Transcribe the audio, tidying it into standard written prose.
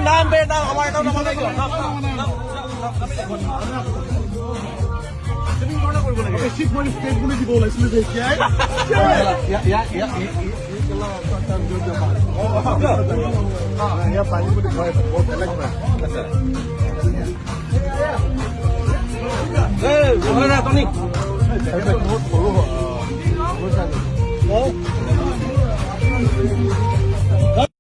নাম বেটা আমার এটা নাম নাই শিখ মানে স্টেট গুলো দিব লাইসেন্স দেখি পানি বলে ভয় বহুত এলাক আচ্ছা এই ওরে না টনি বহুত বড়